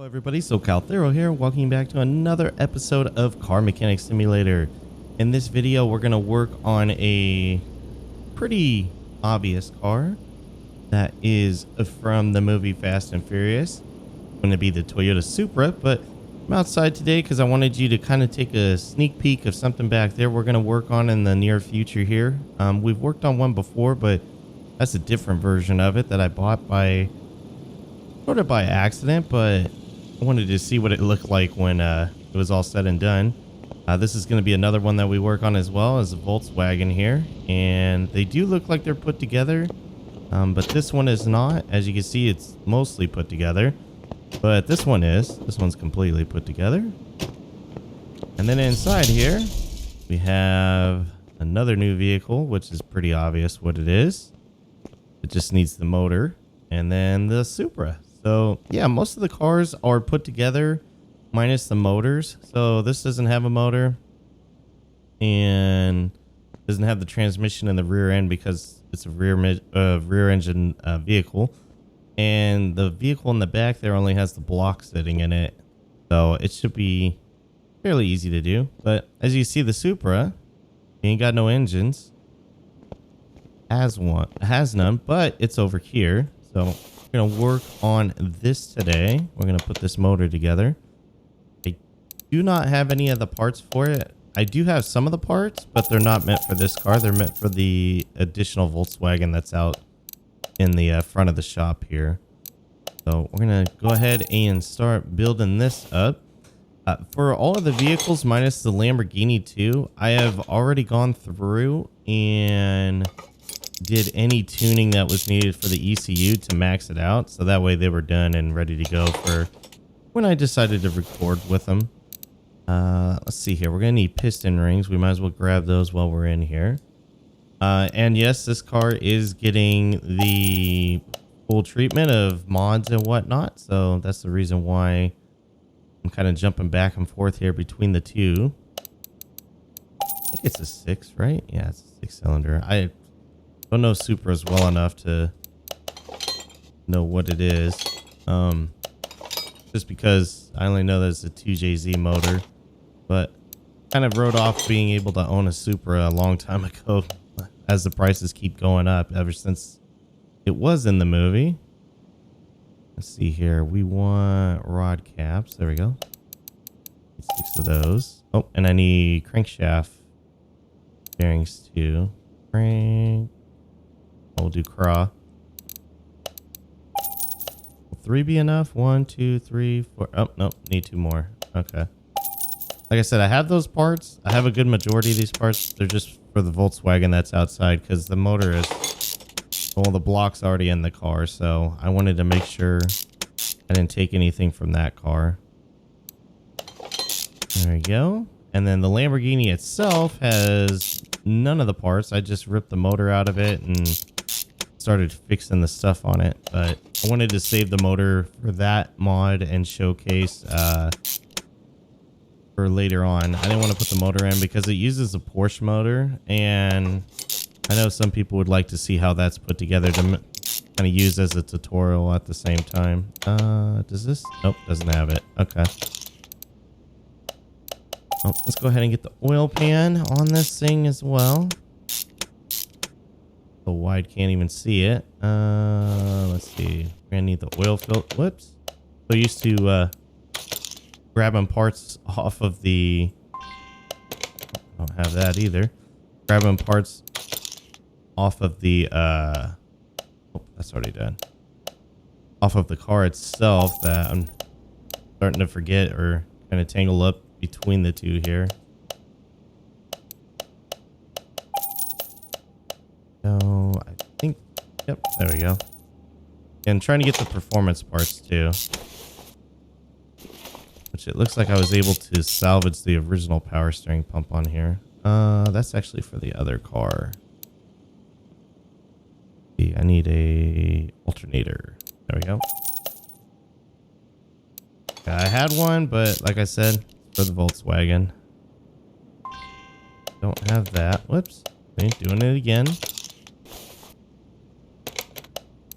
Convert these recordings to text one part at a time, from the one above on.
Hello everybody, socalthero here. Welcome back to another episode of Car Mechanic Simulator. In this video, we're going to work on a pretty obvious car that is from the movie Fast and Furious. It's going to be the Toyota Supra, but I'm outside today because I wanted you to kind of take a sneak peek of something back there we're going to work on in the near future here. We've worked on one before, but that's a different version of it that I bought sort of by accident, but I wanted to see what it looked like when it was all said and done. This is going to be another one that we work on as well as a Volkswagen here, and they do look like they're put together, but this one is not. As you can see, it's mostly put together, but this one is. This one's completely put together. And then inside here we have another new vehicle, which is pretty obvious what it is. It just needs the motor, and then the Supra. So yeah, most of the cars are put together minus the motors. So this doesn't have a motor and doesn't have the transmission in the rear end because it's a rear engine vehicle. And the vehicle in the back there only has the block sitting in it. So it should be fairly easy to do. But as you see, the Supra ain't got no engines. Has none, but it's over here. So we're going to work on this today. We're going to put this motor together. I do not have any of the parts for it. I do have some of the parts, but they're not meant for this car. They're meant for the additional Volkswagen that's out in the front of the shop here. So we're going to go ahead and start building this up. For all of the vehicles minus the Lamborghini too, I have already gone through and did any tuning that was needed for the ECU to max it out, so that way they were done and ready to go for when I decided to record with them. Let's see here. We're gonna need piston rings. We might as well grab those while we're in here. And yes, this car is getting the full treatment of mods and whatnot, so that's the reason why I'm kind of jumping back and forth here between the two. I think it's a 6, right? Yeah, it's a 6-cylinder. I don't know Supras well enough to know what it is, just because I only know that it's a 2JZ motor, but kind of wrote off being able to own a Supra a long time ago as the prices keep going up ever since it was in the movie. Let's see here. We want rod caps. There we go. 6 of those. Oh, and I need crankshaft bearings too. Crank. We'll do craw. Will 3 be enough? 1, 2, 3, 4. Oh, no. Need 2 more. Okay. Like I said, I have those parts. I have a good majority of these parts. They're just for the Volkswagen that's outside because the motor is... well, the block's already in the car, so I wanted to make sure I didn't take anything from that car. There we go. And then the Lamborghini itself has none of the parts. I just ripped the motor out of it and started fixing the stuff on it, but I wanted to save the motor for that mod and showcase for later on. I didn't want to put the motor in because it uses a Porsche motor, and I know some people would like to see how that's put together to kind of use as a tutorial at the same time. Does this? Nope, doesn't have it. Okay. Oh, let's go ahead and get the oil pan on this thing as well. So wide, can't even see it. Let's see. We're gonna need the oil filter. Whoops. So used to grabbing parts off of the... I don't have that either. Grabbing parts off of the oh, that's already done. Off of the car itself that I'm starting to forget or kind of tangle up between the two here. So I think, yep, there we go. And trying to get the performance parts too, which it looks like I was able to salvage the original power steering pump on here. That's actually for the other car. I need a alternator. There we go. I had one, but like I said, for the Volkswagen. Don't have that. Whoops. Ain't doing it again.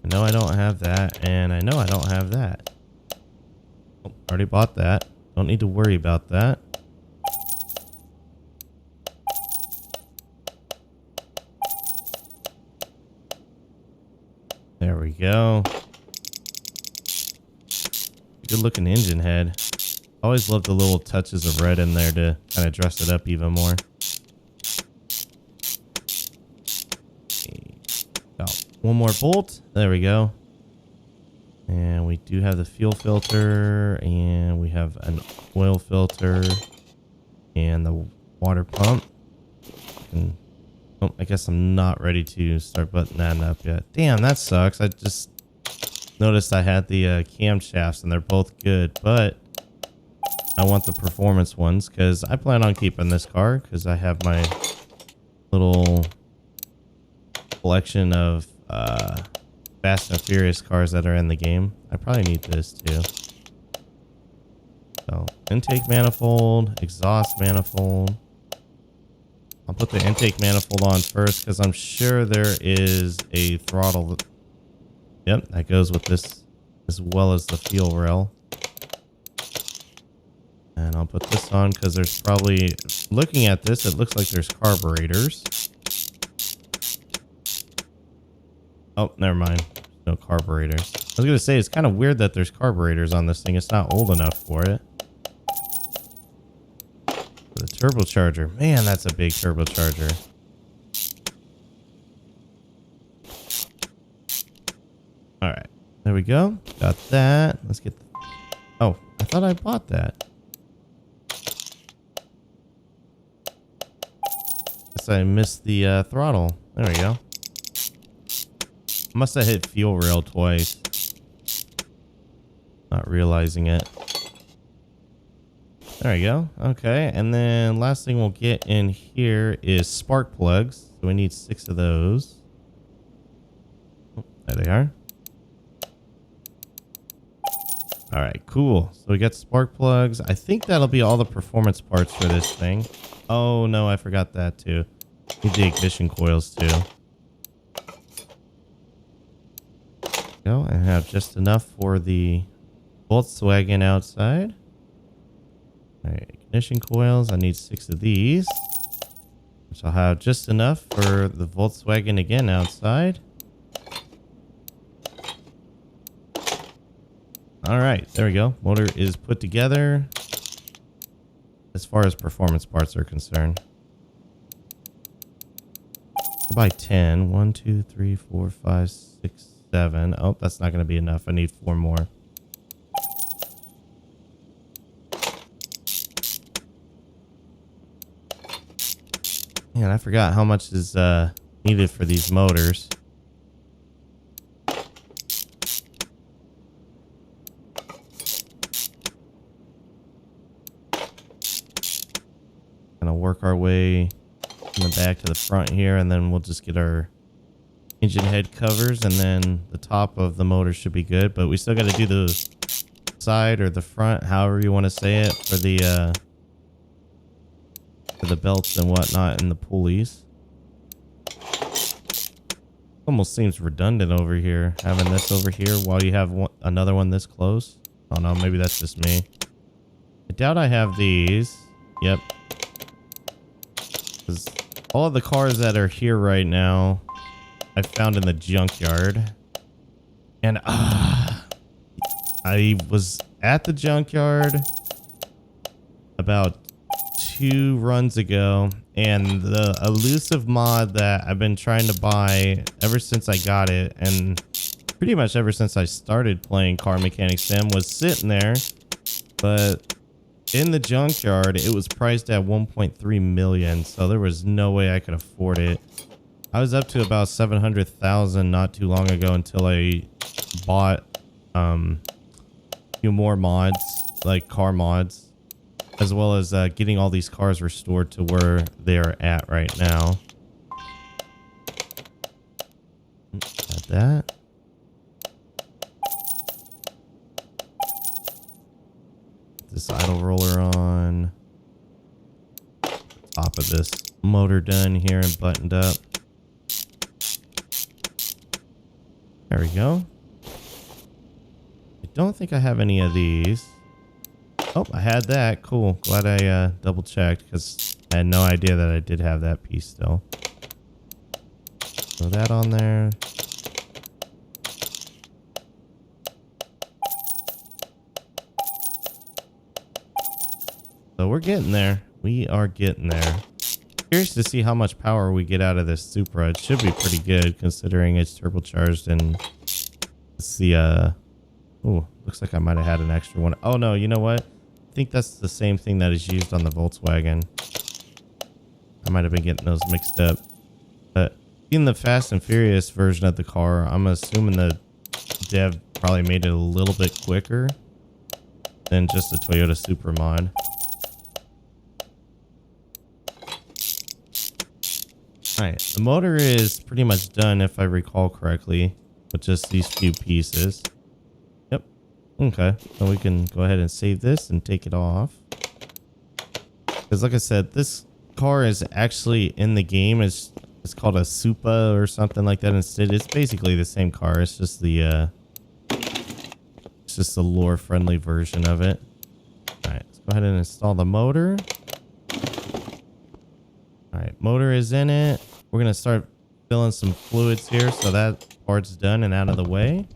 I know I don't have that, and I know I don't have that. Oh, already bought that. Don't need to worry about that. There we go. Good looking engine head. Always love the little touches of red in there to kind of dress it up even more. Got one more bolt. There we go. And we do have the fuel filter, and we have an oil filter, and the water pump. And, oh, I guess I'm not ready to start buttoning that up yet. Damn, that sucks. I just noticed I had the camshafts, and they're both good, but I want the performance ones because I plan on keeping this car because I have my little collection of Fast and Furious cars that are in the game. I probably need this too. So intake manifold, exhaust manifold. I'll put the intake manifold on first because I'm sure there is a throttle. Yep, that goes with this as well as the fuel rail. And I'll put this on because there's probably, looking at this, it looks like there's carburetors. Oh, never mind. No carburetors. I was going to say, it's kind of weird that there's carburetors on this thing. It's not old enough for it. The turbocharger. Man, that's a big turbocharger. All right. There we go. Got that. Let's get... Oh, I thought I bought that. Guess I missed the throttle. There we go. Must have hit fuel rail twice. Not realizing it. There we go. Okay, and then last thing we'll get in here is spark plugs. So we need 6 of those. Oh, there they are. All right, cool. So we got spark plugs. I think that'll be all the performance parts for this thing. Oh no, I forgot that too. Need the ignition coils too. Go and have just enough for the Volkswagen outside. All right, ignition coils. I need 6 of these, which I'll have just enough for the Volkswagen again outside. All right, there we go. Motor is put together as far as performance parts are concerned. I'll buy 10. 1, 2, 3, 4, 5, 6, 7. Oh, that's not going to be enough. I need 4 more. Man, I forgot how much is needed for these motors. Gonna work our way from the back to the front here, and then we'll just get our engine head covers, and then the top of the motor should be good. But we still got to do the side or the front, however you want to say it, for the belts and whatnot and the pulleys. Almost seems redundant over here, having this over here while you have another one this close. Oh no, maybe that's just me. I doubt I have these. Yep. Because all of the cars that are here right now I found in the junkyard. And I was at the junkyard about 2 runs ago, and the elusive mod that I've been trying to buy ever since I got it, and pretty much ever since I started playing Car Mechanic Sim, was sitting there, but in the junkyard it was priced at 1.3 million, so there was no way I could afford it. I was up to about 700,000 not too long ago until I bought a few more mods, like car mods, as well as getting all these cars restored to where they're at right now. Got that. This idle roller on. Top of this motor done here and buttoned up. There we go. I don't think I have any of these. Oh, I had that. Cool. Glad I double checked because I had no idea that I did have that piece still. Throw that on there. So we're getting there. We are getting there. Curious to see how much power we get out of this Supra. It should be pretty good considering it's turbocharged and it's the oh, looks like I might have had an extra one. Oh no, you know what? I think that's the same thing that is used on the Volkswagen. I might have been getting those mixed up. But in the Fast and Furious version of the car, I'm assuming the dev probably made it a little bit quicker than just a Toyota Supra mod. Alright, the motor is pretty much done if I recall correctly, with just these few pieces. Yep. Okay, so we can go ahead and save this and take it off. Because like I said, this car is actually in the game. It's called a Supra or something like that instead. It's basically the same car. It's just the lore friendly version of it. Alright, let's go ahead and install the motor. Alright, motor is in it. We're going to start filling some fluids here so that part's done and out of the way.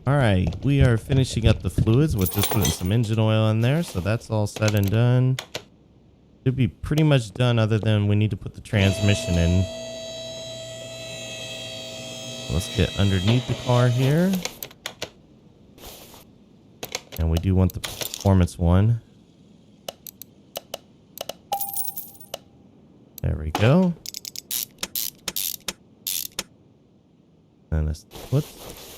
Alright, we are finishing up the fluids with just putting some engine oil in there. So that's all said and done. Should be pretty much done other than we need to put the transmission in. Let's get underneath the car here. And we do want the performance one. There we go. And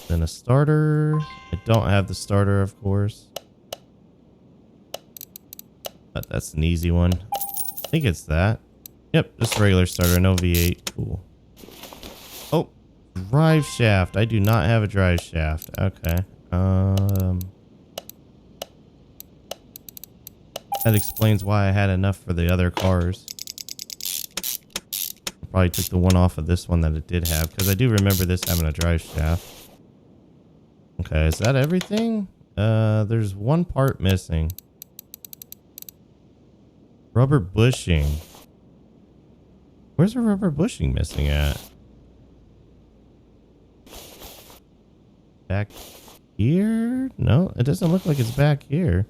then a starter. I don't have the starter, of course. But that's an easy one. I think it's that. Yep, just a regular starter, no V8. Cool. Oh, drive shaft. I do not have a drive shaft. Okay. That explains why I had enough for the other cars. Probably took the one off of this one that it did have, because I do remember this having a drive shaft. Okay, is that everything? There's one part missing. Rubber bushing. Where's the rubber bushing missing at? Back here? No, it doesn't look like it's back here.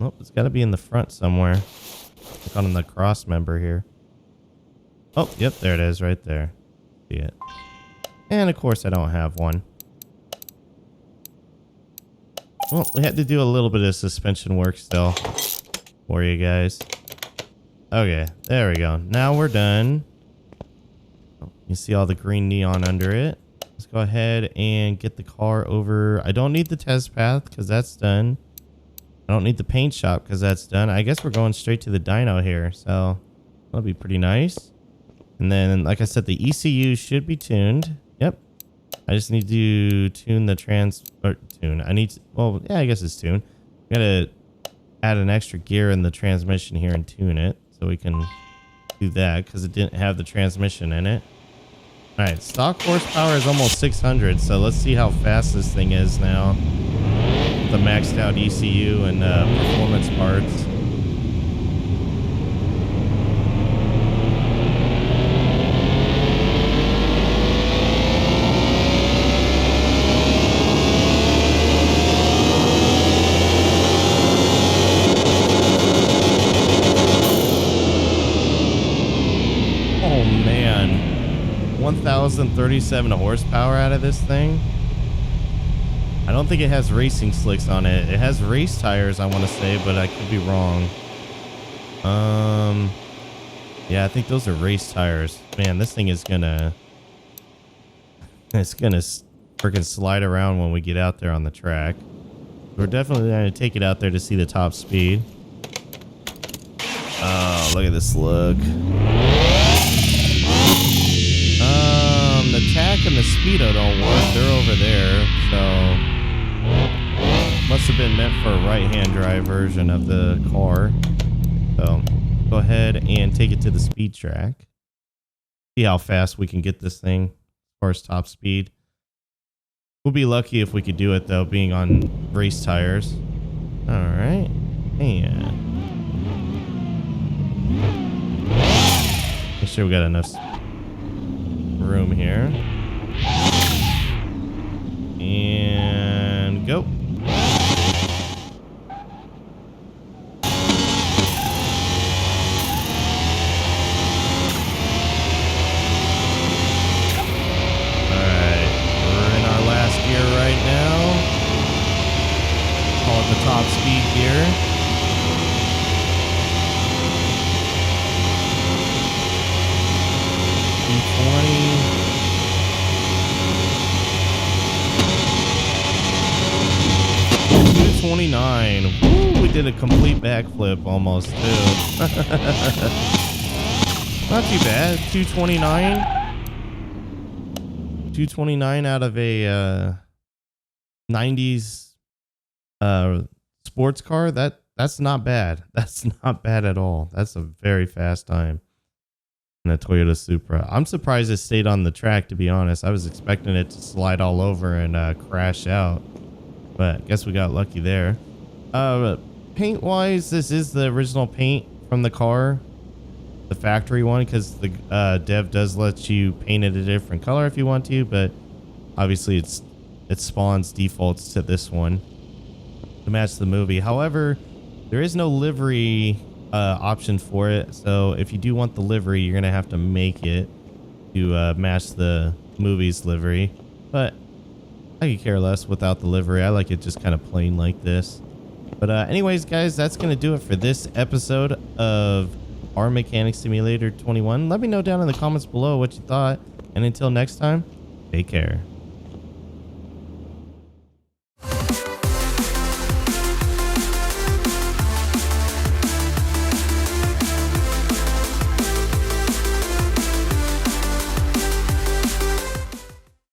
Nope, it's got to be in the front somewhere. Look on the cross member here. Oh, yep, there it is right there. See it. And of course I don't have one. Well, we had to do a little bit of suspension work still for you guys. Okay, there we go. Now we're done. You see all the green neon under it. Let's go ahead and get the car over. I don't need the test path because that's done. I don't need the paint shop because that's done. I guess we're going straight to the dyno here. So that'll be pretty nice. And then, like I said, the ECU should be tuned. Yep. I just need to tune the well, yeah, I guess it's tuned. We gotta add an extra gear in the transmission here and tune it. So we can do that because it didn't have the transmission in it. All right, stock horsepower is almost 600. So let's see how fast this thing is now. The maxed out ECU and performance parts. Oh man, 1,037 horsepower out of this thing. I don't think it has racing slicks on it. It has race tires, I want to say, but I could be wrong. Yeah, I think those are race tires. Man, this thing is gonna... It's gonna freaking slide around when we get out there on the track. We're definitely gonna take it out there to see the top speed. Oh, look at this look. The tack and the speedo don't work. They're over there, so... Must have been meant for a right-hand drive version of the car. So go ahead and take it to the speed track. See how fast we can get this thing as far as top speed. We'll be lucky if we could do it though, being on race tires. All right. And make sure we got enough room here. And go. The top speed gear. $229. Woo, we did a complete backflip almost too. Not too bad. 229. 229 out of a 90s sports car. That's not bad. That's not bad at all. That's a very fast time in a Toyota Supra. I'm surprised it stayed on the track, to be honest. I was expecting it to slide all over and crash out, but I guess we got lucky there. Paint wise, this is the original paint from the car, the factory one, because the dev does let you paint it a different color if you want to, but obviously it spawns defaults to this one to match the movie. However, there is no livery option for it, so if you do want the livery, you're gonna have to make it to match the movie's livery, but I could care less without the livery. I like it just kind of plain like this. But anyways, guys, that's gonna do it for this episode of Our Mechanic Simulator 21. Let me know down in the comments below what you thought, and until next time, take care.